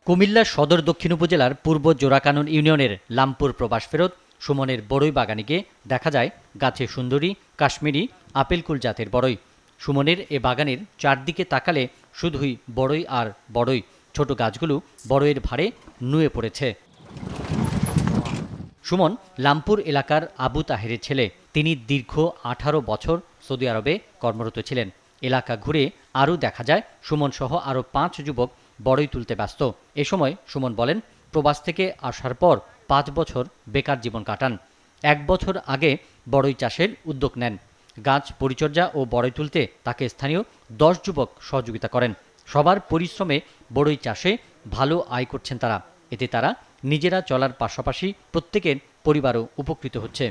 কুমিল্লা সদর দক্ষিণ উপজেলার পূর্ব জোড়াকানন ইউনিয়নের লামপুর প্রবাস ফেরত সুমনের বড়ই বাগানে গিয়ে দেখা যায় গাছে সুন্দরী, কাশ্মীরি, আপেলকুল জাতের বড়ই। সুমনের এ বাগানের চারদিকে তাকালে শুধুই বড়ই আর বড়ই। ছোট গাছগুলো বড়ইয়ের ভারে নুয়ে পড়েছে। সুমন লামপুর এলাকার আবু তাহেরের ছেলে। তিনি দীর্ঘ 18 বছর সৌদি আরবে কর্মরত ছিলেন। এলাকা ঘুরে আরও দেখা যায় সুমন সহ আরও 5 যুবক বড়ই তুলতে ব্যস্ত। এ সময় সুমন বলেন, প্রবাস থেকে আসার পর 5 বছর বেকার জীবন কাটান। 1 বছর আগে বড়ই চাষের উদ্যোগ নেন। গাছ পরিচর্যা ও বড়ই তুলতে তাকে স্থানীয় 10 যুবক সহযোগিতা করেন। সবার পরিশ্রমে বড়ই চাষে ভালো আয় করছেন তারা। এতে তারা নিজেরা চলার পাশাপাশি প্রত্যেকের পরিবারও উপকৃত হচ্ছে।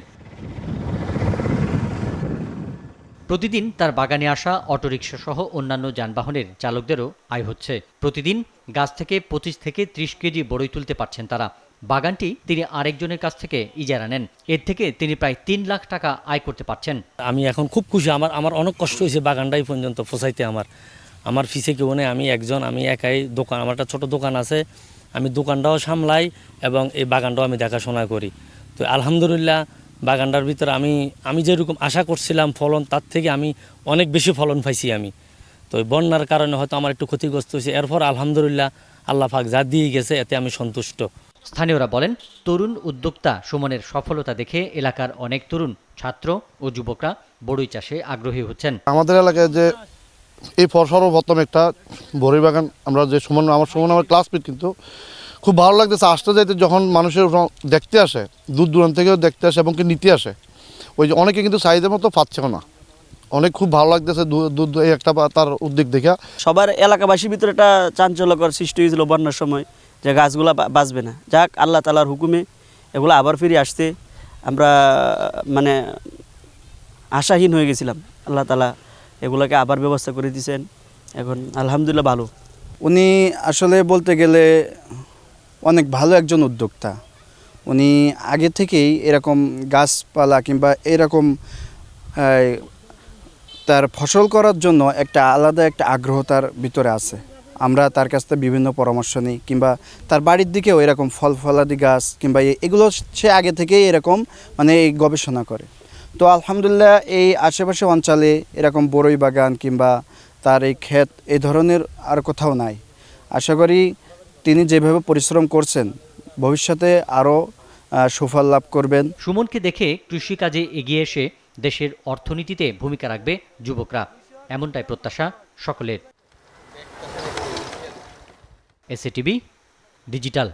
প্রতিদিন তার বাগানে আসা অটোরিকশা সহ অন্যান্য যানবাহনের চালকদেরও আয় হচ্ছে। প্রতিদিন গাছ থেকে 25 থেকে 30 কেজি বড়ই তুলতে পারছেন তারা। বাগানটি তিনি আরেকজনের কাছ থেকে ইজারা নেন। এর থেকে তিনি প্রায় 3 লাখ টাকা আয় করতে পারছেন। আমি এখন খুব খুশি। আমার অনেক কষ্ট হয়েছে বাগানটাই পর্যন্ত ফসাইতে। আমার ফিসে কেউ নেই, আমি একাই দোকান, আমার একটা ছোট দোকান আছে, আমি দোকানটাও সামলাই এবং এই বাগানটাও আমি দেখাশোনা করি। তো আলহামদুলিল্লাহ বাগানটার ভিতরে আমি যেরকম আশা করছিলাম ফলন, তার থেকে আমি অনেক বেশি ফলন পাইছি আমি। তো বন্যার কারণে হয়তো আমার একটু ক্ষতিগ্রস্ত হয়েছে, এরপর আলহামদুলিল্লাহ আল্লাহ পাক যা দিয়ে গেছে এতে আমি সন্তুষ্ট। স্থানীয়রা বলেন, তরুণ উদ্যোক্তা সুমনের সফলতা দেখে এলাকার অনেক তরুণ ছাত্র ও যুবকরা বড়ই চাষে আগ্রহী হচ্ছেন। আমাদের এলাকায় যে এই সর্বপ্রথম একটা বড়ই বাগান আমরা যে সুমন আমার ক্লাসমেট, কিন্তু খুব ভালো লাগতেছে আসতে যাইতে। যখন মানুষের দেখতে আসে, দূর দূরান্ত থেকেও দেখতে আসে এবং নিতে আসে, ওই যে অনেকে কিন্তু চাহিদার মতো পাচ্ছেও না। অনেক খুব ভালো লাগতেছে এই একটা তার উদ্যোগ দেখা। সবার এলাকাবাসীর ভিতরে একটা চাঞ্চল্যকর সৃষ্টি হয়েছিল বন্যার সময় যে গাছগুলা বাঁচবে না। যাক আল্লাহ তাআলার হুকুমে এগুলো আবার ফিরে আসছে। আমরা মানে আশাহীন হয়ে গেছিলাম, আল্লাহ তাআলা এগুলোকে আবার ব্যবস্থা করে দিয়েছেন। এখন আলহামদুলিল্লাহ ভালো। উনি আসলে বলতে গেলে অনেক ভালো একজন উদ্যোক্তা। উনি আগে থেকেই এরকম গাছপালা কিংবা এরকম তার ফসল করার জন্য একটা আলাদা একটা আগ্রহ তার ভিতরে আছে। আমরা তার কাছ থেকে বিভিন্ন পরামর্শ নিই, কিংবা তার বাড়ির দিকেও এরকম ফলাদি গাছ কিংবা এগুলো সে আগে থেকেই এরকম এই গবেষণা করে। তো আলহামদুলিল্লাহ এই আশেপাশে অঞ্চলে এরকম বড়ই বাগান কিংবা তার এই ক্ষেত এই ধরনের আর কোথাও নাই। আশা করি তিনি যেভাবে পরিশ্রম করছেন ভবিষ্যতে আরও সুফল লাভ করবেন। সুমনকে দেখে কৃষিকাজে এগিয়ে এসে দেশের অর্থনীতিতে ভূমিকা রাখবে যুবকরা, এমনটাই প্রত্যাশা সকলের। SATV digital.